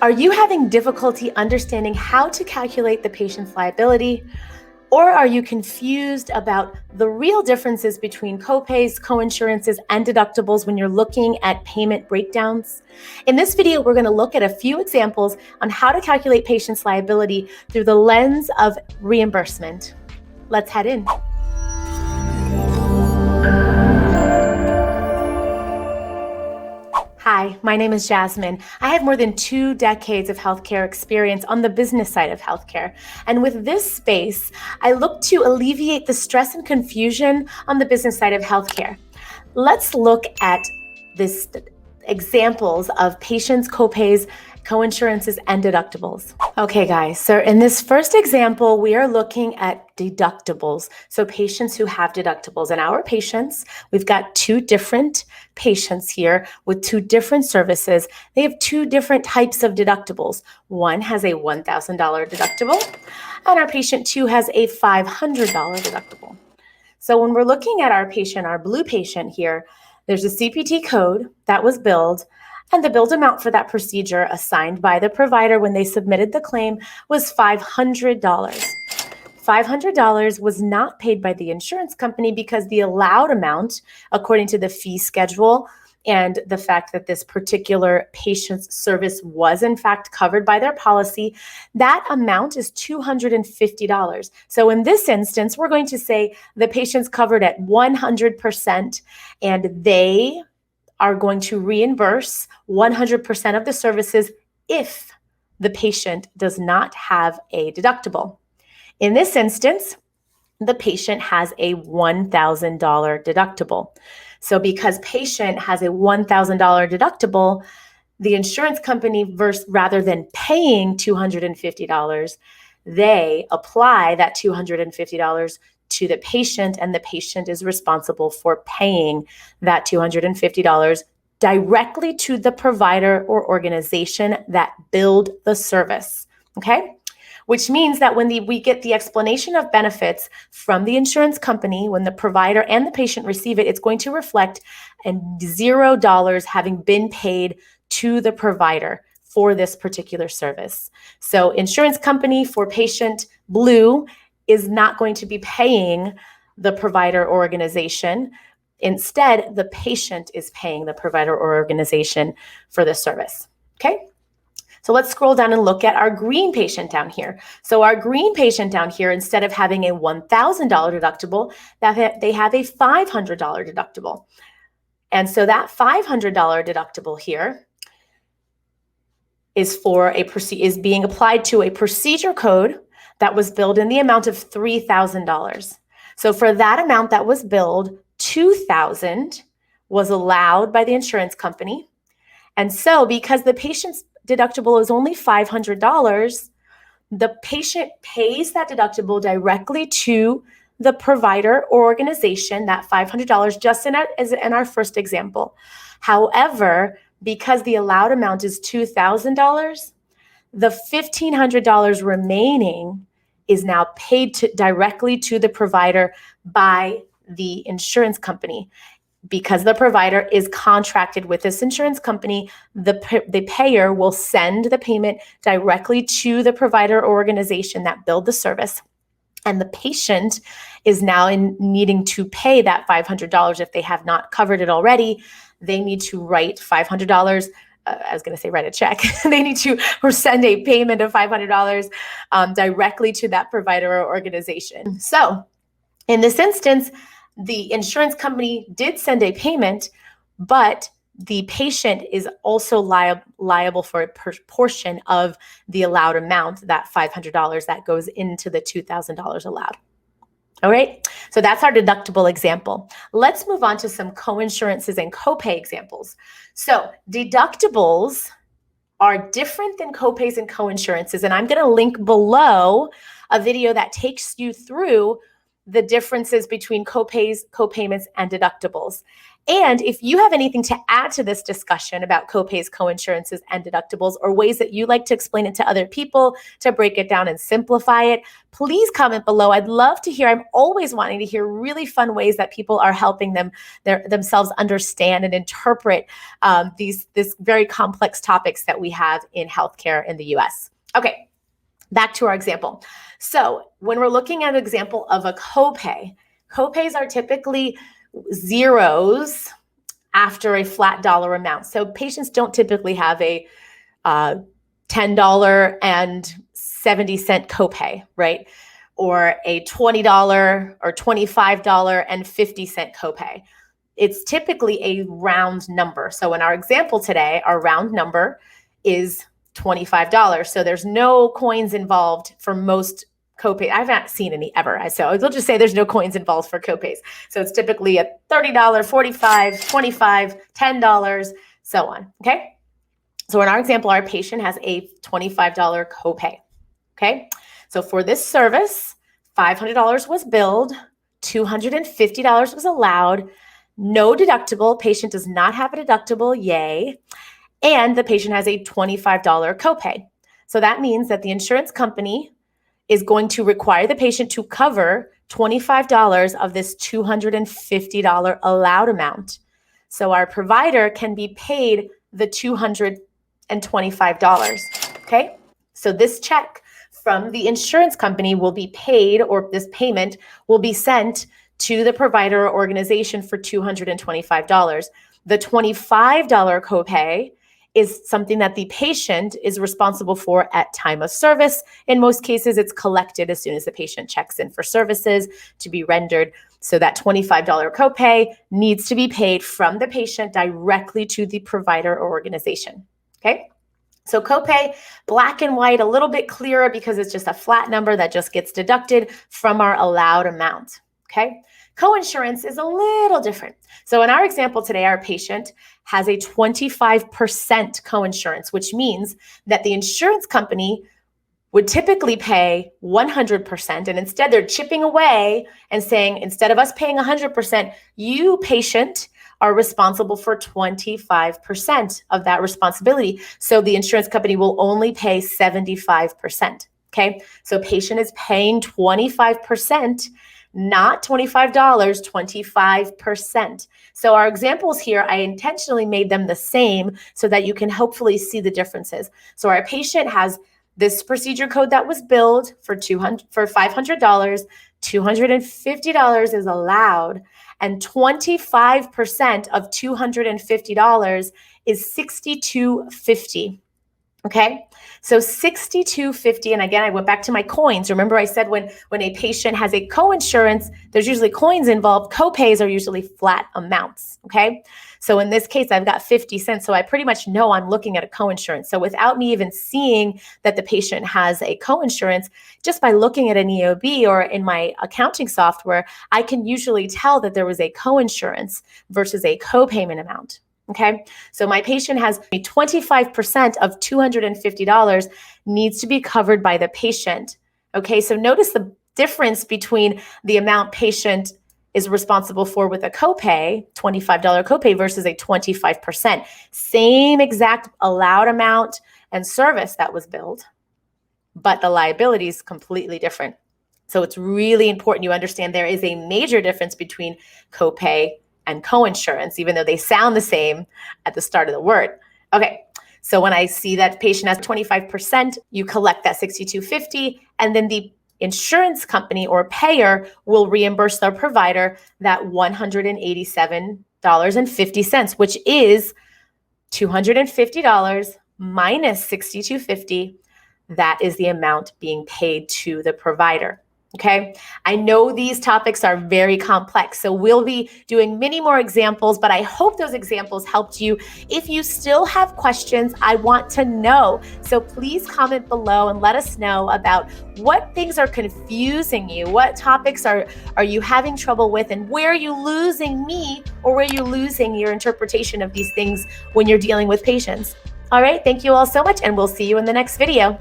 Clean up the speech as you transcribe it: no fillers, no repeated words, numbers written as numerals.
Are you having difficulty understanding how to calculate the patient's liability? Or are you confused about the real differences between copays, coinsurances, and deductibles when you're looking at payment breakdowns? In this video, we're going to look at a few examples on how to calculate patient's liability through the lens of reimbursement. Let's head in. Hi, my name is Jasmine. I have more than 2 decades of healthcare experience on the business side of healthcare. And with this space, I look to alleviate the stress and confusion on the business side of healthcare. Let's look at this examples of patients, copays, coinsurances, and deductibles. Okay, guys, so in this first example, we are looking at deductibles. So patients who have deductibles. And our patients, we've got 2 different patients here with 2 different services. They have 2 different types of deductibles. One has a $1,000 deductible, and our patient 2 has a $500 deductible. So when we're looking at our patient, our blue patient here, there's a CPT code that was billed, and the billed amount for that procedure assigned by the provider when they submitted the claim was $500. $500 was not paid by the insurance company because the allowed amount, according to the fee schedule, and the fact that this particular patient's service was in fact covered by their policy, that amount is $250. So in this instance, we're going to say the patient's covered at 100%, and they are going to reimburse 100% of the services if the patient does not have a deductible. In this instance, the patient has a $1,000 deductible. So because patient has a $1,000 deductible, the insurance company, rather than paying $250, they apply that $250 to the patient, and the patient is responsible for paying that $250 directly to the provider or organization that billed the service, okay? Which means that when we get the explanation of benefits from the insurance company, when the provider and the patient receive it, it's going to reflect $0 having been paid to the provider for this particular service. So insurance company for patient blue is not going to be paying the provider or organization. Instead, the patient is paying the provider or organization for the service, okay? So let's scroll down and look at our green patient down here. So our green patient down here, instead of having a $1,000 deductible, they have a $500 deductible. And so that $500 deductible here is being applied to a procedure code that was billed in the amount of $3,000. So for that amount that was billed, $2,000 was allowed by the insurance company. And so because the patient's deductible is only $500, the patient pays that deductible directly to the provider or organization, that $500, just in our first example. However, because the allowed amount is $2,000, the $1,500 remaining is now paid directly to the provider by the insurance company. Because the provider is contracted with this insurance company, the payer will send the payment directly to the provider or organization that billed the service. And the patient is now needing to pay that $500 if they have not covered it already. They need to write $500. I was going to say write a check. They need to send a payment of $500 directly to that provider or organization. So in this instance, the insurance company did send a payment, but the patient is also liable for a portion of the allowed amount, that $500 that goes into the $2,000 allowed. All right, so that's our deductible example. Let's move on to some coinsurances and copay examples. So deductibles are different than copays and coinsurances, and I'm going to link below a video that takes you through the differences between copays, copayments, and deductibles. And if you have anything to add to this discussion about copays, coinsurances, and deductibles, or ways that you like to explain it to other people, to break it down and simplify it, please comment below. I'd love to hear. I'm always wanting to hear really fun ways that people are helping themselves understand and interpret these very complex topics that we have in healthcare in the US. Okay, back to our example. So when we're looking at an example of a copay, copays are typically zeros after a flat dollar amount. So patients don't typically have a $10.70 copay, right? Or a $20 or $25.50 copay. It's typically a round number. So in our example today, our round number is $25. So there's no coins involved for most copay. I've not seen any ever. So we'll just say there's no coins involved for copays. So it's typically a $30, $45, $25, $10, so on. Okay. So in our example, our patient has a $25 copay. Okay. So for this service, $500 was billed, $250 was allowed, no deductible. Patient does not have a deductible. Yay. And the patient has a $25 copay. So that means that the insurance company is going to require the patient to cover $25 of this $250 allowed amount. So our provider can be paid the $225, okay? So this check from the insurance company will be paid, or this payment will be sent to the provider or organization for $225. The $25 copay is something that the patient is responsible for at time of service. In most cases, it's collected as soon as the patient checks in for services to be rendered. So that $25 copay needs to be paid from the patient directly to the provider or organization. Okay? So copay, black and white, a little bit clearer because it's just a flat number that just gets deducted from our allowed amount. Okay? Coinsurance is a little different. So in our example today, our patient has a 25% coinsurance, which means that the insurance company would typically pay 100%. And instead they're chipping away and saying, instead of us paying 100%, you patient are responsible for 25% of that responsibility. So the insurance company will only pay 75%. Okay. So patient is paying 25%. Not $25, 25%. So our examples here, I intentionally made them the same so that you can hopefully see the differences. So our patient has this procedure code that was billed for $500, $250 is allowed, and 25% of $250 is $62.50. Okay, so $62.50, and again, I went back to my coins. Remember I said when a patient has a coinsurance, there's usually coins involved. Copays are usually flat amounts, okay? So in this case, I've got 50 cents, so I pretty much know I'm looking at a coinsurance. So without me even seeing that the patient has a coinsurance, just by looking at an EOB or in my accounting software, I can usually tell that there was a coinsurance versus a copayment amount. Okay, so my patient has 25% of $250 needs to be covered by the patient. Okay, so notice the difference between the amount patient is responsible for with a copay, $25 copay versus a 25%. Same exact allowed amount and service that was billed, but the liability is completely different. So it's really important you understand there is a major difference between copay and coinsurance, even though they sound the same at the start of the word. Okay, so when I see that patient has 25%, you collect that $62.50, and then the insurance company or payer will reimburse their provider that $187.50, which is $250 minus $62.50. That is the amount being paid to the provider. Okay, I know these topics are very complex, so we'll be doing many more examples, but I hope those examples helped you. If you still have questions, I want to know. So please comment below and let us know about what things are confusing you, what topics are you having trouble with, and where are you losing me or where you're losing your interpretation of these things when you're dealing with patients. All right, thank you all so much, and we'll see you in the next video.